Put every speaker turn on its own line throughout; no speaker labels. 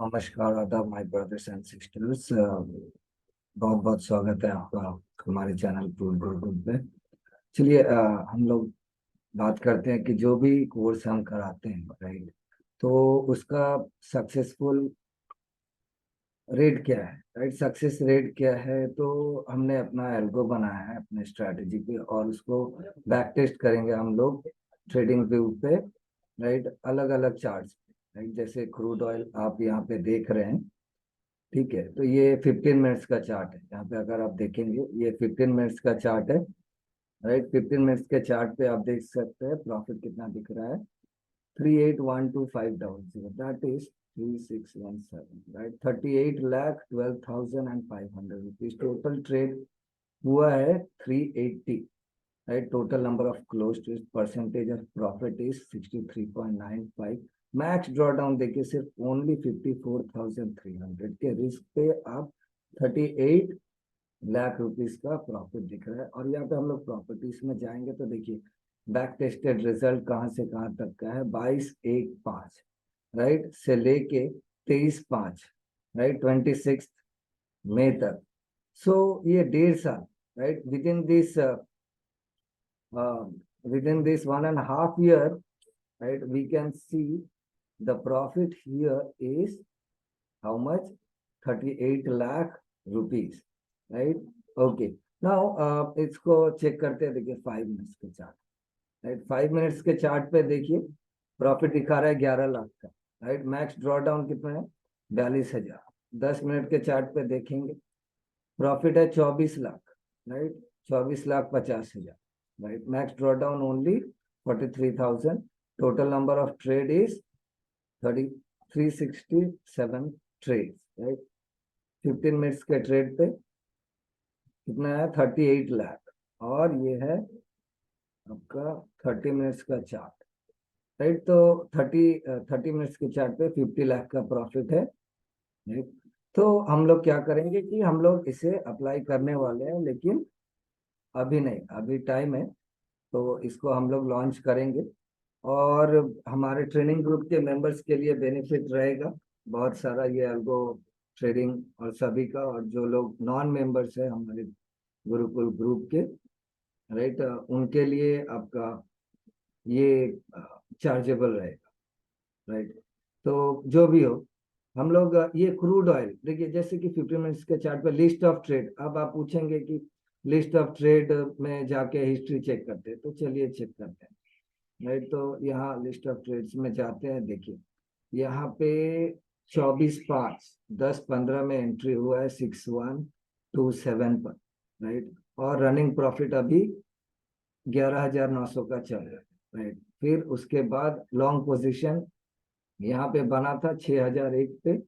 नमस्कार, आदाब my brothers and sisters. बहुत बहुत स्वागत है आपका हमारे चैनल प्रूव गुरुकुल पे। चलिए, हम लोग बात करते हैं कि जो भी कोर्स हम कराते हैं, राइट, तो उसका सक्सेसफुल रेट क्या है, राइट, सक्सेस रेट क्या है। तो हमने अपना एल्गो बनाया है अपने स्ट्रैटेजी पे, और उसको बैक टेस्ट करेंगे हम लोग ट्रेडिंग व्यू पे, राइट, अलग अलग चार्ट्स पे, राइट। जैसे क्रूड ऑयल आप यहाँ पे देख रहे हैं, ठीक है। तो ये 15 मिनट्स का चार्ट है। यहाँ पे अगर आप देखेंगे, ये 15 मिनट्स का चार्ट है, राइट। 15 मिनट्स के चार्ट पे आप देख सकते हैं प्रॉफिट कितना दिख रहा है, 381250, that is 3617, right. 38,12,500 rupees total trade हुआ है, 380, right. Total number of close, percentage of profit is 63.95। Max draw down देखिए सिर्फ ओनली 54,300 के रिस्क पे आप 38 लाख रुपीज का प्रॉफिट दिख रहा है। और यहाँ पे हम लोग प्रॉपर्टीज में जाएंगे तो देखिए बैक टेस्टेड रिजल्ट कहाँ से कहाँ तक का है, 22/1/5, राइट, से लेके 23/5, राइट, 26 मई तक। सो ये 1.5 साल, right, within this 1.5 year, right, we can see the profit here is how much, 38 lakh rupees, right? Okay, now इसको चेक करते हैं। देखिए 5 मिनट्स के चार्ट, राइट, 5 मिनट्स के चार्ट पे देखिए प्रॉफिट दिखा रहा है 11 लाख का, राइट। मैक्स ड्रॉ डाउन कितना है, 42,000। 10 मिनट के चार्ट पे देखेंगे प्रॉफिट है 24 lakh, right, 24,50,000, right. Max draw down only 43,000। Total number of trade is 367 trade, right. 15 minutes के ट्रेड पे कितना है, 38 लाख। और ये है आपका 30 मिनट्स का चार्ट, राइट। तो 30 मिनट्स के चार्ट पे 50 लाख का प्रॉफिट है, राइट। तो हम लोग क्या करेंगे कि हम लोग इसे अप्लाई करने वाले हैं, लेकिन अभी नहीं, अभी टाइम है। तो इसको हम लोग लॉन्च करेंगे, और हमारे ट्रेनिंग ग्रुप के मेंबर्स के लिए बेनिफिट रहेगा बहुत सारा, ये अल्गो ट्रेडिंग और सभी का। और जो लोग नॉन मेंबर्स है हमारे गुरुकुल ग्रुप के, राइट, उनके लिए आपका ये चार्जेबल रहेगा, राइट। तो जो भी हो, हम लोग ये क्रूड ऑयल देखिए, जैसे कि 15 मिनट्स के चार्ट पे लिस्ट ऑफ ट्रेड। अब आप पूछेंगे कि लिस्ट ऑफ ट्रेड में जाके हिस्ट्री चेक करते हैं, तो चलिए चेक करते हैं, राइट। तो यहाँ लिस्ट ऑफ ट्रेड्स में जाते हैं। देखिए यहाँ पे 24/5/10/15 में एंट्री हुआ है 6127 पर, राइट। और रनिंग प्रॉफिट अभी 11,900 का चल रहा है, राइट। फिर उसके बाद लॉन्ग पोजीशन यहाँ पे बना था 6,001 पे,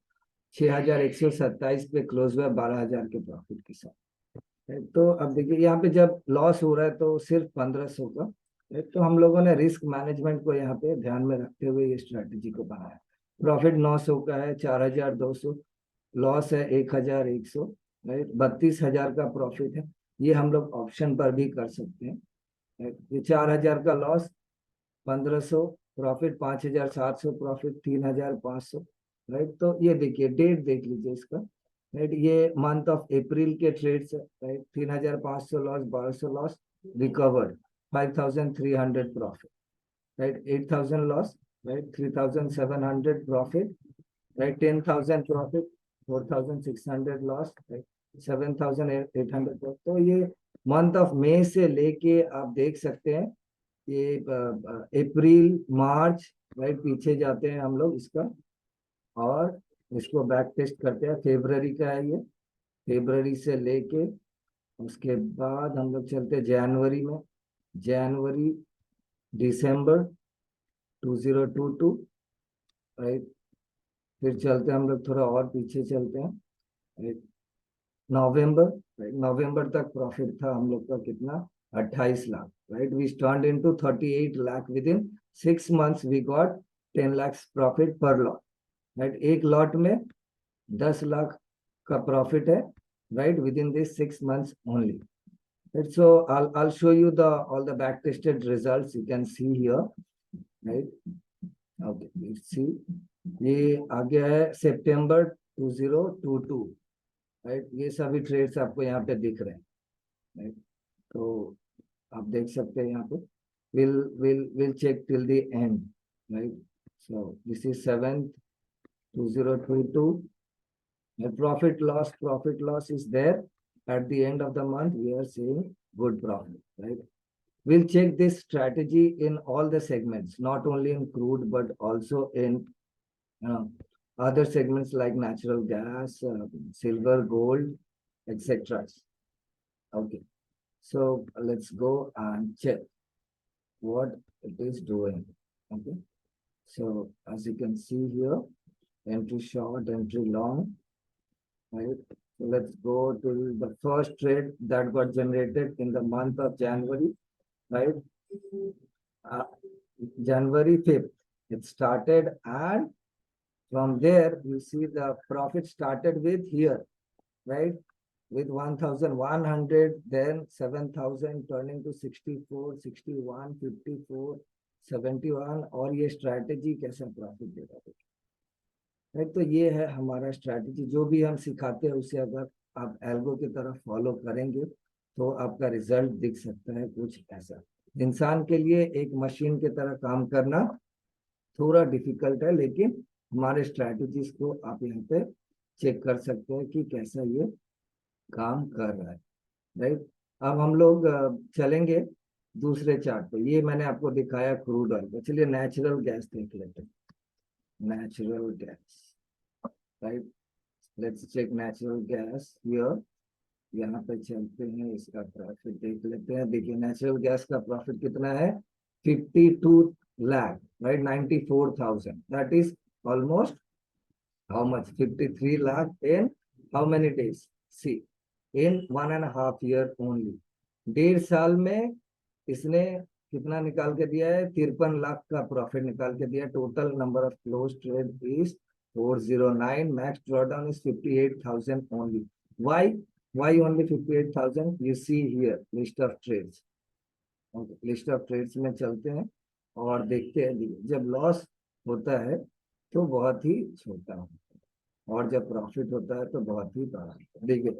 6,127 पे क्लोज हुआ 12,000 के प्रॉफिट के साथ, right? तो अब देखिए यहाँ पे जब लॉस हो रहा है तो सिर्फ 1,500 का, right? तो हम लोगों ने रिस्क मैनेजमेंट को यहाँ पे ध्यान में रखते हुए ये स्ट्रेटेजी को बनाया। प्रॉफिट 900 का है, 4,200, लॉस है 1,100, राइट। 32,000 का प्रॉफिट है। ये हम लोग ऑप्शन पर भी कर सकते हैं, right? ये 4,000 का लॉस, 1,500 प्रॉफिट, 5,700 प्रॉफिट, 3,500, राइट। तो ये देखिए डेट देख लीजिए इसका, राइट। ये मंथ ऑफ अप्रैल के ट्रेड्स है, right. 3,500 loss, 1,200 loss, recovered 5,300 profit, right. 8,000 loss, right. 3,700 profit, right. 10,000 profit, 4,600 loss, right. 7,800। तो ये मंथ ऑफ मई से लेके आप देख सकते हैं, ये अप्रैल मार्च, राइट, पीछे जाते हैं हम लोग इसका, और इसको बैक टेस्ट करते हैं। फेब्रवरी का है ये, फेब्रवरी से लेके उसके बाद हम लोग चलते हैं जनवरी में, जनवरी दिसंबर 2022, राइट। फिर चलते हैं हम लोग थोड़ा और पीछे चलते हैं, राइट। नवंबर, राइट, नवंबर तक प्रॉफिट था हम लोग का कितना, 28 lakh, right. We turned into 38 lakh within 6 months. We got 10 lakh profit per lot, right. एक लॉट में 10 लाख का प्रॉफिट है, right, within this 6 months only, right? So I'll show you the all the back tested results you can see here, right? Okay, let's see. ये आ गया है सितंबर 2022, right. ये सभी trades आपको यहाँ पे दिख रहे हैं, राइट। तो आप देख सकते हैं यहाँ पे we'll check till the end, right? So this is 7th 2022. The profit loss is there. At the end of the month we are seeing good profit, right? We'll check this strategy in all the segments, not only in crude but also in uh, other segments like natural gas, silver, gold, etc. Okay, so let's go and check what it is doing. Okay, so as you can see here, entry short, entry long, right? So let's go to the first trade that got generated in the month of January, right? Uh, January 5th, it started, and from there you see the profit started with here, right? With 1,100, then 7,000, turning to 64, 61, 54, 71, और ये strategy कैसा profit दे रहा है, right. तो ये है हमारा strategy. जो भी हम सिखाते हैं उसे अगर आप एल्गो की तरफ फॉलो करेंगे तो आपका रिजल्ट दिख सकता है कुछ ऐसा। इंसान के लिए एक मशीन की तरह काम करना थोड़ा डिफिकल्ट है, लेकिन हमारे स्ट्रैटेजीज को आप यहाँ पे चेक कर सकते हैं कि कैसा ये काम कर रहा है, राइट। अब हम लोग चलेंगे दूसरे चार्ट पे। ये मैंने आपको दिखाया क्रूड ऑयल का, चलिए नेचुरल गैस देख लेते हैं। Natural gas, right, let's check natural gas here. यहाँ पे चलते हैं, इसका प्रॉफिट देख लेते हैं। देखिए नेचुरल गैस का प्रॉफिट कितना है, 52 lakh, right, 94,000। That is almost how much, 53 lakh in how many days? See, in 1.5 year only, 1.5 साल में इसने कितना निकाल के दिया है, 53 लाख का प्रॉफिट निकाल के दिया। Total number of close trade is 409, max drawdown is 58,000 only. Why only 58,000? You see here list of trades. Okay, list of trades में चलते हैं और देखते हैं। जब लॉस होता है तो बहुत ही छोटा होता है, और जब प्रॉफिट होता है तो बहुत ही बड़ा। देखिए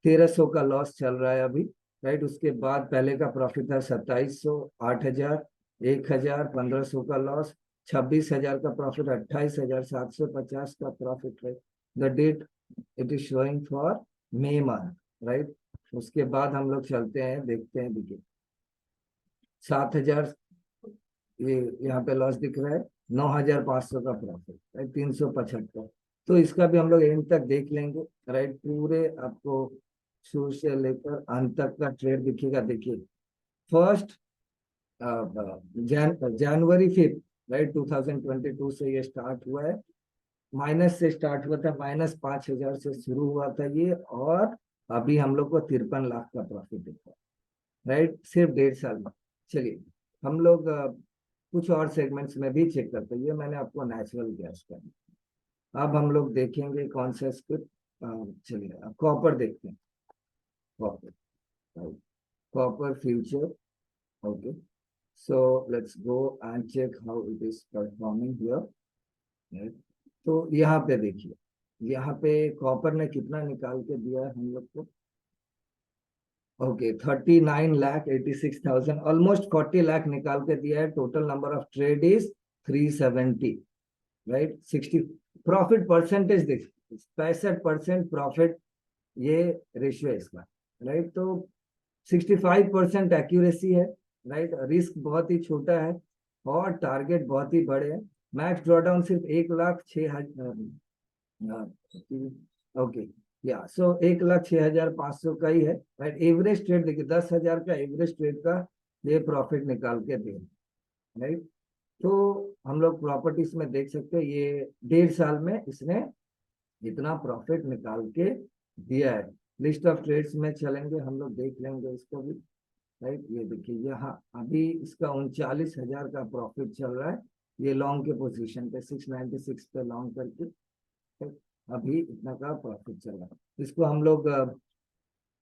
1,300 का लॉस चल रहा है अभी, राइट। उसके बाद पहले का प्रॉफिट था 2,700, 8,000, 1,000, 1,500 का लॉस, 26,000 का प्रॉफिट, 28,750 का profit, right. The date it is showing for May month, right. उसके बाद हम लोग चलते हैं, देखते हैं। देखिए 7,000 ये यहाँ पे लॉस दिख रहा है, 9,500 का प्रॉफिट, राइट, 375। तो इसका भी हम लोग एंड तक देख लेंगे, राइट। पूरे आपको शुरू से लेकर अंत तक का ट्रेड दिखेगा। देखिए फर्स्ट जनवरी 5th, राइट, 2022 से ये स्टार्ट हुआ है। माइनस से स्टार्ट हुआ था, -5,000 से शुरू हुआ था ये, और अभी हम लोग को 53 लाख का प्रॉफिट दिखा, राइट, सिर्फ 1.5 साल में। चलिए हम लोग कुछ और सेगमेंट्स में भी चेक करते हैं। ये मैंने आपको नेचुरल गैस का। अब हम लोग देखेंगे कौन सा स्क्रिप्ट। चलिए अब कॉपर देखते हैं। Copper, copper future, okay. So let's go and check how it is performing here. तो यहाँ पे देखिए, यहाँ पे कॉपर ने कितना निकाल के दिया है हम लोग को। ओके 39,86,000, ऑलमोस्ट 40 लाख निकाल के दिया है। Total number of trade is 370, right. 60 profit percentage देखिए, 65% प्रॉफिट, ये रेशियो है इसका, राइट। तो 65% एक्यूरेसी है, राइट। रिस्क बहुत ही छोटा है और टारगेट बहुत ही बड़े हैं। मैक्स ड्रॉडाउन सिर्फ 1,06,000, ओके, या सो 1,06,500 का ही है, राइट। एवरेज ट्रेड देखिए 10,000 का एवरेज ट्रेड का ये प्रॉफिट निकाल के दे, राइट। तो हम लोग प्रॉपर्टीज में देख सकते हैं ये 1.5 साल में इसने इतना प्रॉफिट निकाल के दिया है। लिस्ट ऑफ ट्रेड्स में चलेंगे, हम लोग देख लेंगे इसको भी, राइट। ये देखिए यहाँ अभी इसका 39,000 का प्रॉफिट चल रहा है। ये लॉन्ग के पोजीशन पे 696 पे लॉन्ग करके, right? अभी इतना का प्रॉफिट चल रहा है। इसको हम लोग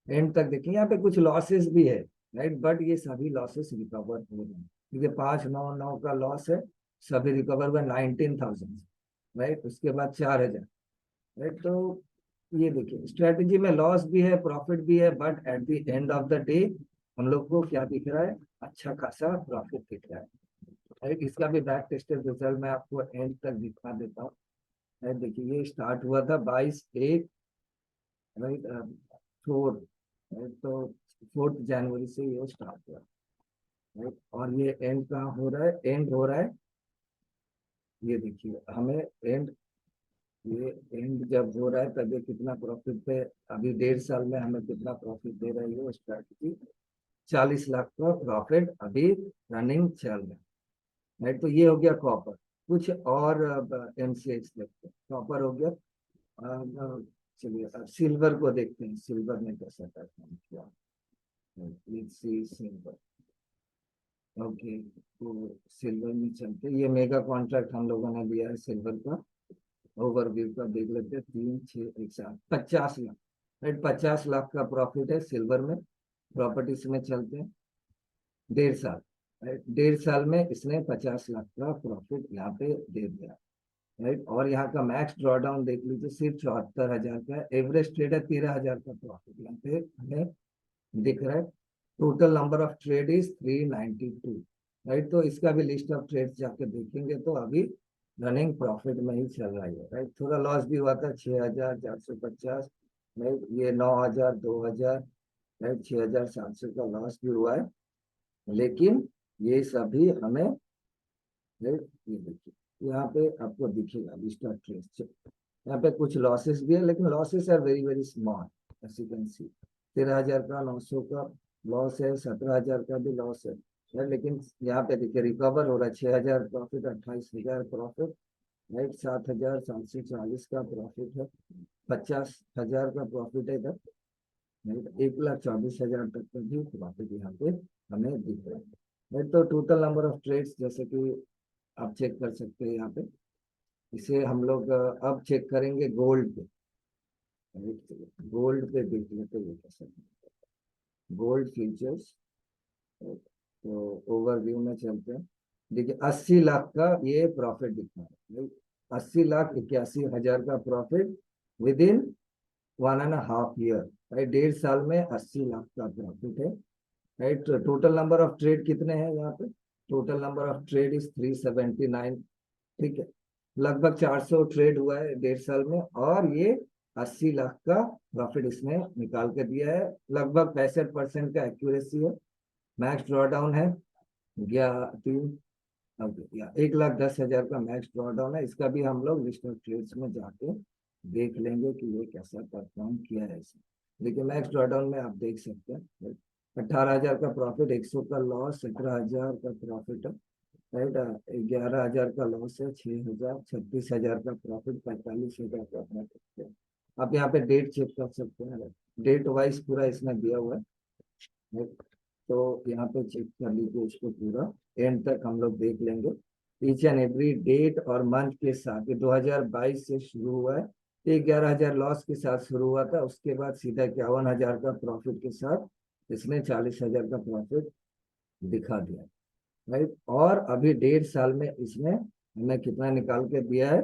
एंड तक देखेंगे। यहाँ पे कुछ लॉसेस भी है, राइट, बट ये सभी लॉसेस रिकवर हो रहे हैं। क्योंकि 599 का लॉस है, सभी रिकवर हुआ 19,000, राइट, उसके बाद 4,000, राइट। तो ये देखिए स्ट्रेटेजी में लॉस भी है प्रॉफिट भी है, but at the end of the day हम लोग को क्या दिख रहा है, अच्छा खासा प्रॉफिट दिख रहा है, राइट। इसका भी बैक टेस्टेड रिजल्ट मैं आपको एंड तक दिखा देता हूँ, राइट। देखिए ये स्टार्ट हुआ था 22/1, राइट, 4, राइट। तो 4 जनवरी से ये स्टार्ट हुआ, राइट। और ये एंड कहाँ हो रहा है, एंड हो रहा है, ये देखिए हमें एंड, ये एंड जब हो रहा है तब ये कितना प्रॉफिट पे, अभी 1.5 साल में हमें कितना प्रॉफिट दे रहा है ये स्ट्रैटेजी, 40 लाख का प्रॉफिट अभी रनिंग चल रहा है, राइट। तो ये हो गया कॉपर। कुछ और एमसीएक्स देखते हैं, कॉपर हो गया। चलिए अब सिल्वर को देखते हैं, सिल्वर में कैसा परफॉर्म किया, सिल्वर, ओके। तो सिल्वर में चलते, ये मेगा कॉन्ट्रैक्ट हम लोगों ने लिया है सिल्वर का, ओवरव्यू का देख लेते हैं, 3, 6, 1, 7, 50 लाख, राइट। 50 लाख का प्रॉफिट है सिल्वर में, प्रॉपर्टीज में चलते हैं, 1.5 साल, राइट। 1.5 साल में इसने 50 लाख का प्रॉफिट यहाँ पे दे दिया, राइट। और यहाँ का मैक्स ड्रॉडाउन देख लीजिए, सिर्फ 74,000 का, एवरेज ट्रेड है 13,000 का प्रॉफिट यहाँ पे हमें दिख रहा है। Total number of trade is 392, right. तो इसका भी लिस्ट ऑफ ट्रेड जाके देखेंगे तो अभी रनिंग प्रॉफिट में ही चल रहा है, राइट। थोड़ा लॉस भी हुआ था 6,450, राइट। ये 9,000, 2,000, राइट, 6,700 का लॉस भी हुआ है, लेकिन ये सभी हमें, राइट, ये देखिए यहाँ पे आपको दिखेगा लिस्ट ऑफ ट्रेड्स, यहाँ पे कुछ लॉसेस भी है, लेकिन losses are very very small, as you can see. 13,000 का, 900 का लॉस है, 17,000 का भी लॉस है, लेकिन यहाँ पे देखिए रिकवर हो रहा है, 6,000 प्रॉफिट, 28,000 प्रॉफिट, राइट। 7,740 का प्रॉफिट है, 50,000 का प्रॉफिट है इधर, राइट। 1,24,000 तक का भी प्रॉफिट यहाँ पे हमें दिख रहा है, राइट। तो टोटल नंबर ऑफ ट्रेड्स जैसे कि आप चेक कर सकते हैं यहाँ पे, इसे हम लोग अब चेक करेंगे गोल्ड पे, गोल्ड पे देख लेते हैं कैसे, गोल्ड फ्यूचर्स, तो ओवरव्यू में चलते हैं। देखिए 80 लाख का ये प्रॉफिट दिखा है, 80,81,000 का profit with in 1.5 year, right. 1.5 साल में 80 लाख का प्रॉफिट है, right. Total number of trade कितने हैं यहाँ पे, total number of trade is 379, ठीक है। लगभग 400 ट्रेड हुआ है 1.5 साल में, और ये 80 लाख का प्रॉफिट इसने निकाल के दिया है, लगभग 65% का एक्यूरेसी है। मैक्स ड्रॉडाउन है या 1,10,000 का मैक्स ड्रॉडाउन है, इसका भी हम लोग लिस्ट ऑफ ट्रेड्स में जाके देख लेंगे कि ये कैसा परफॉर्म किया है इसने। देखिए मैक्स ड्रॉडाउन में आप देख सकते हैं 18,000 का प्रॉफिट, 100 का लॉस, 17,000 का प्रॉफिट है, राइट। 11,000 का लॉस है, 6,000, 36,000 का प्रॉफिट, 45,000 का प्रॉफिट है। आप यहाँ पे डेट चेक कर सकते हैं, डेट वाइज पूरा इसमें दिया हुआ है, right? तो यहाँ पे चेक कर लीजिए इसको पूरा, एंड तक हम लोग देख लेंगे ईच एंड एवरी डेट और मंथ के साथ। ये 2022 से शुरू हुआ है, 11,000 लॉस के साथ शुरू हुआ था, उसके बाद सीधा 51,000 का प्रॉफिट के साथ इसने 40,000 का प्रॉफिट दिखा दिया, राइट। और अभी 1.5 साल में इसने हमें कितना निकाल के दिया है,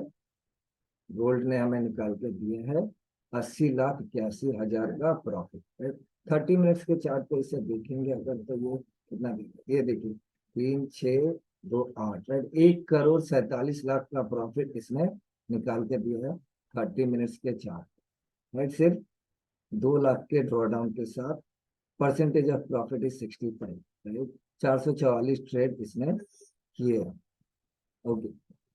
गोल्ड ने हमें निकाल के दिया है 80,81,000 का प्रॉफिट, राइट। 30 मिनट्स के चार्ट पे इसे देखेंगे अगर, तो ये कितना दिखा, ये देखिए 3,6,2,8, राइट। 1,47,00,000 का प्रॉफिट इसने निकाल के दिया है 30 मिनट्स के चार्ट, राइट। सिर्फ 2 लाख के ड्रॉडाउन के साथ, percentage of profit is 65, right. 444 trade इसने किए, ओके।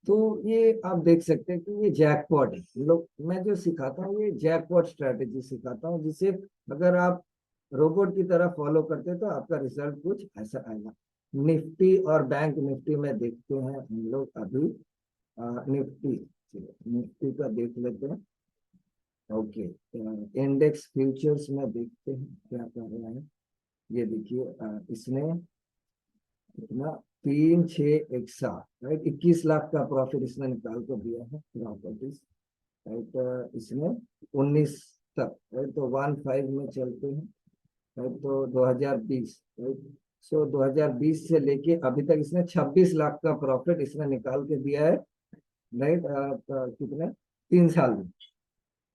तो ये आप देख सकते हैं कि ये जैकपॉट है, लोग मैं जो सिखाता हूँ ये जैकपॉट स्ट्रेटेजी सिखाता हूँ, जिसे अगर आप रोबोट की तरह फॉलो करते हैं तो आपका रिजल्ट कुछ ऐसा आएगा। निफ्टी और बैंक निफ्टी में देखते हैं हम लोग अभी, निफ्टी, निफ्टी का देख लेते हैं, ओके। इंडेक्स फ्यूचर्स में देखते हैं क्या कर रहा है, ये देखिए इसने कितना, 3,6,1,7, राइट। 21 लाख का प्रॉफिट इसने निकाल कर दिया है प्रॉपर्टीज, राइट। इसमें 19 तक, राइट। तो 15 में चलते हैं, राइट। तो 2020, राइट। सो 2020 से लेके अभी तक इसने 26 लाख का प्रॉफिट इसने निकाल के दिया है राइट, कितने 3 साल में,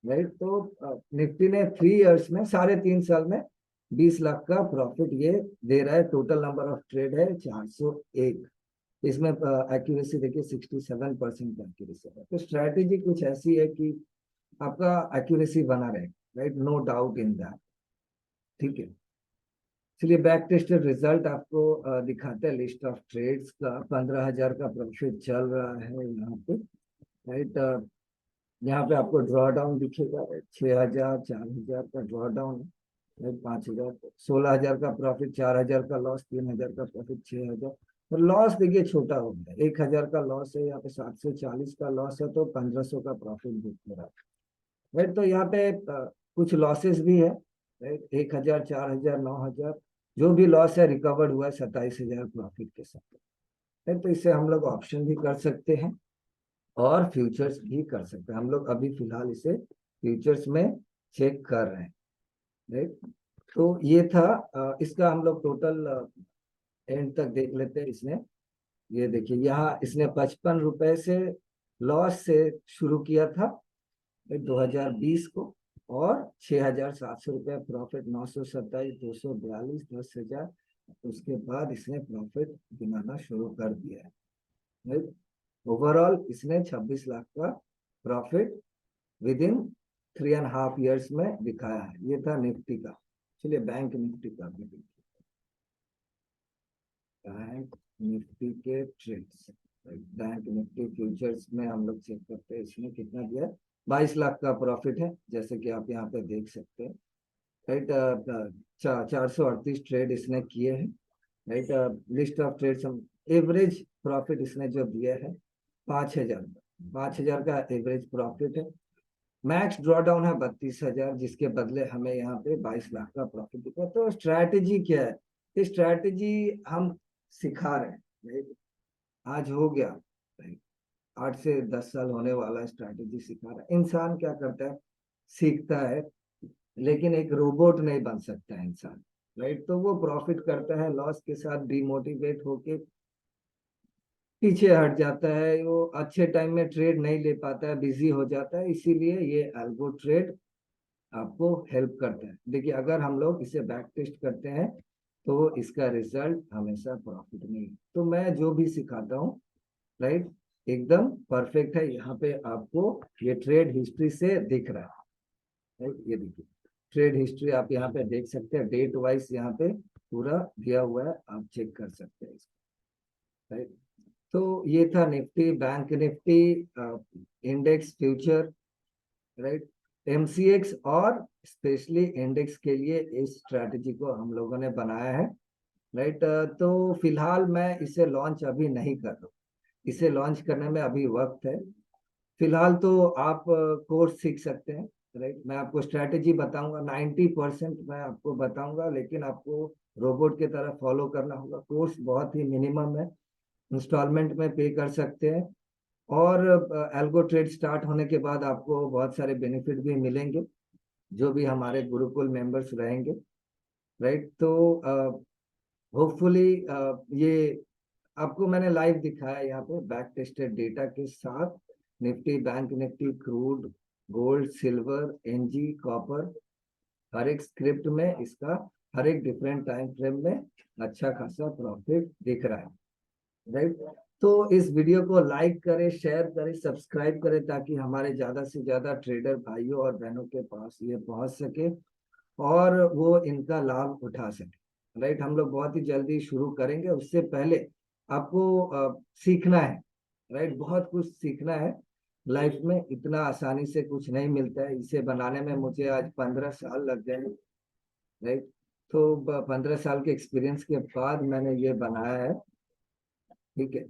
राइट। तो निफ्टी ने 3 इयर्स में, 3.5 साल में 20 लाख का प्रॉफिट ये दे रहा है। टोटल नंबर ऑफ ट्रेड है 401। इसमें एक्यूरेसी देखिए 67% एक्यूरेसी है। तो स्ट्रैटेजी कुछ ऐसी है कि आपका एक्यूरेसी बना रहे, right, no doubt in that. ठीक है, चलिए बैक टेस्टेड रिजल्ट आपको दिखाते हैं। लिस्ट ऑफ ट्रेड्स का 15,000 का प्रॉफिट चल रहा है यहाँ पे, राइट। यहाँ पे आपको ड्रॉ डाउन दिखेगा, 6,000, 4,000 का ड्रॉ डाउन, 5,000, 16,000 का प्रॉफिट, 4,000 का लॉस, 3,000 का प्रॉफिट, 6,000। तो लॉस देखिए छोटा हो गया, 1,000 का लॉस है यहाँ पे, 740 का लॉस है, तो 1,500 का प्रॉफिट दिख रहा है, राइट। तो यहाँ पे कुछ लॉसेस भी है, राइट। 1,000, 4,000, 9,000 जो भी लॉस है रिकवर्ड हुआ है 27,000 प्रॉफिट के साथ, राइट। तो इससे हम लोग ऑप्शन भी कर सकते हैं और फ्यूचर्स भी कर सकते हैं। हम लोग अभी फिलहाल इसे फ्यूचर्स में चेक कर रहे हैं, राइट। तो ये था इसका हम लोग टोटल एंड तक देख लेते हैं। इसने, ये देखिए यहाँ इसने 55 रुपए से लॉस से शुरू किया था 2020 को, और 6,700 रुपये प्रॉफिट, 927, 242, 10,000। उसके बाद इसने प्रॉफिट गिनाना शुरू कर दिया है। ओवरऑल इसने 26 लाख का प्रॉफिट विद इन 3.5 years में दिखाया है। ये था निफ्टी का। चलिए बैंक निफ्टी का भी देखिए। बैंक निफ्टी के ट्रेड्स, बैंक निफ्टी फ्यूचर्स में हम लोग चेक करते हैं इसने कितना दिया। 22 लाख का प्रॉफिट है, जैसे कि आप यहाँ पे देख सकते हैं, राइट। 438 ट्रेड इसने किए हैं, राइट। लिस्ट ऑफ ट्रेड्स, हम एवरेज प्रॉफिट इसने जो दिया है 5,000, 5,000 का एवरेज प्रॉफिट है। मैक्स ड्रॉ डाउन है 32,000, जिसके बदले हमें यहाँ पे 22 लाख का प्रॉफिट दिखा है। तो स्ट्रैटेजी क्या है, ये स्ट्रैटेजी हम सिखा रहे हैं, right? आज हो गया, right? 8 से 10 साल होने वाला स्ट्रैटेजी सिखा रहा है। इंसान क्या करता है, सीखता है, लेकिन एक रोबोट नहीं बन सकता है इंसान, राइट। तो वो प्रॉफिट करता है, लॉस के साथ डिमोटिवेट होके पीछे हट जाता है, वो अच्छे टाइम में ट्रेड नहीं ले पाता है, बिजी हो जाता है। इसीलिए ये एल्गो ट्रेड आपको हेल्प करता है। देखिए अगर हम लोग इसे बैक टेस्ट करते हैं तो इसका रिजल्ट हमेशा प्रॉफिट में ही। तो मैं जो भी सिखाता हूँ, राइट, एकदम परफेक्ट है। यहाँ पे आपको ये ट्रेड हिस्ट्री से दिख रहा है, राइट। ये देखिए ट्रेड हिस्ट्री आप यहाँ पे देख सकते हैं, डेट वाइज यहाँ पे पूरा दिया हुआ है, आप चेक कर सकते हैं इसको, राइट। तो ये था Nifty, bank Nifty, index future, right. MCX और स्पेशली इंडेक्स के लिए इस स्ट्रैटेजी को हम लोगों ने बनाया है, राइट। तो फिलहाल मैं इसे लॉन्च अभी नहीं कर रहा हूँ, इसे लॉन्च करने में अभी वक्त है। फिलहाल तो आप कोर्स सीख सकते हैं, राइट। मैं आपको स्ट्रैटेजी बताऊंगा, 90% मैं आपको बताऊंगा, लेकिन आपको रोबोट की तरह फॉलो करना होगा। कोर्स बहुत ही मिनिमम है, इंस्टॉलमेंट में पे कर सकते हैं, और एल्गो ट्रेड स्टार्ट होने के बाद आपको बहुत सारे बेनिफिट भी मिलेंगे, जो भी हमारे गुरुकुल मेंबर्स रहेंगे, राइट। तो होपफुली ये आपको मैंने लाइव दिखाया यहाँ पे बैक टेस्टेड डेटा के साथ, Nifty, bank Nifty, crude, gold, silver, NG, copper, हर एक स्क्रिप्ट में इसका हर एक डिफरेंट टाइम फ्रेम में अच्छा खासा प्रॉफिट दिख रहा है, राइट। तो इस वीडियो को लाइक करें, शेयर करें, सब्सक्राइब करें, ताकि हमारे ज्यादा से ज्यादा ट्रेडर भाइयों और बहनों के पास ये पहुंच सके और वो इनका लाभ उठा सके, राइट। हम लोग बहुत ही जल्दी शुरू करेंगे, उससे पहले आपको सीखना है, राइट। बहुत कुछ सीखना है लाइफ में, इतना आसानी से कुछ नहीं मिलता है। इसे बनाने में मुझे आज 15 साल लग गए, राइट। तो 15 साल के एक्सपीरियंस के बाद मैंने ये बनाया है, ठीक है।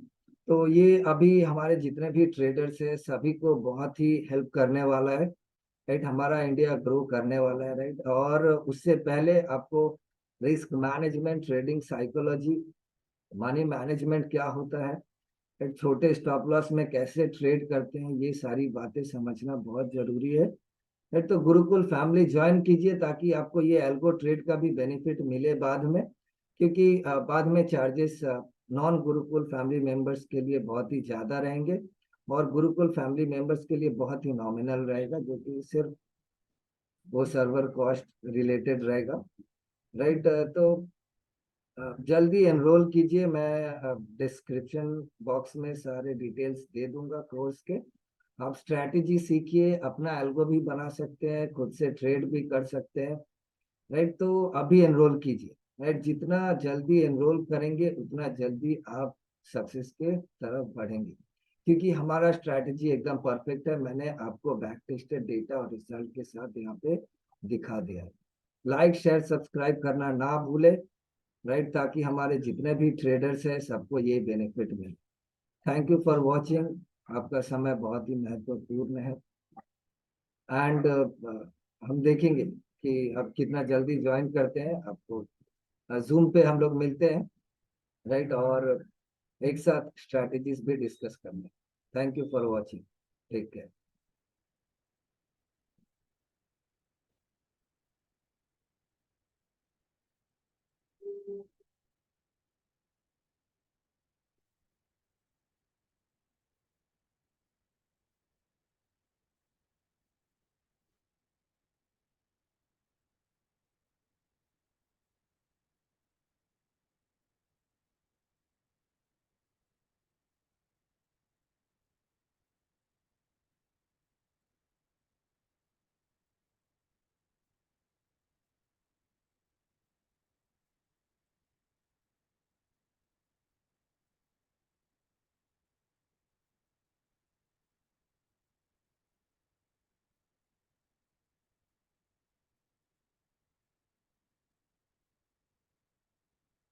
तो ये अभी हमारे जितने भी ट्रेडर्स है सभी को बहुत ही हेल्प करने वाला है, राइट। हमारा इंडिया ग्रो करने वाला है, राइट। और उससे पहले आपको risk management, trading psychology, money management क्या होता है, एक छोटे स्टॉप लॉस में कैसे ट्रेड करते हैं, ये सारी बातें समझना बहुत जरूरी है, राइट। तो गुरुकुल फैमिली ज्वाइन कीजिए, ताकि आपको ये एल्गो ट्रेड का भी बेनिफिट मिले बाद में, क्योंकि बाद में charges non Gurukul family members के लिए बहुत ही ज्यादा रहेंगे। और गुरुकुल फैमिली मेंबर्स के लिए बहुत ही नॉमिनल रहेगा, जो कि सिर्फ वो सर्वर कॉस्ट रिलेटेड रहेगा, राइट। तो जल्दी एनरोल कीजिए, मैं डिस्क्रिप्शन बॉक्स में सारे डिटेल्स दे दूंगा कोर्स के। आप स्ट्रैटेजी सीखिए, अपना एल्गो भी बना सकते हैं, खुद से ट्रेड भी कर सकते हैं, राइट। तो अभी एनरोल कीजिए, राइट। जितना जल्दी एनरोल करेंगे उतना जल्दी आप सक्सेस के तरफ बढ़ेंगे, क्योंकि हमारा स्ट्रैटेजी एकदम परफेक्ट है। मैंने आपको बैक टेस्टेड डेटा और रिजल्ट के साथ यहाँ पे दिखा दिया है। लाइक शेयर सब्सक्राइब करना ना भूले, राइट, ताकि हमारे जितने भी ट्रेडर्स हैं सबको ये बेनिफिट मिले। Thank you for watching. आपका समय बहुत ही महत्वपूर्ण है, एंड हम देखेंगे कि आप कितना जल्दी ज्वाइन करते हैं। आपको जूम पे हम लोग मिलते हैं, राइट, और एक साथ स्ट्रैटेजीज भी डिस्कस करने। Thank you for watching. Take care.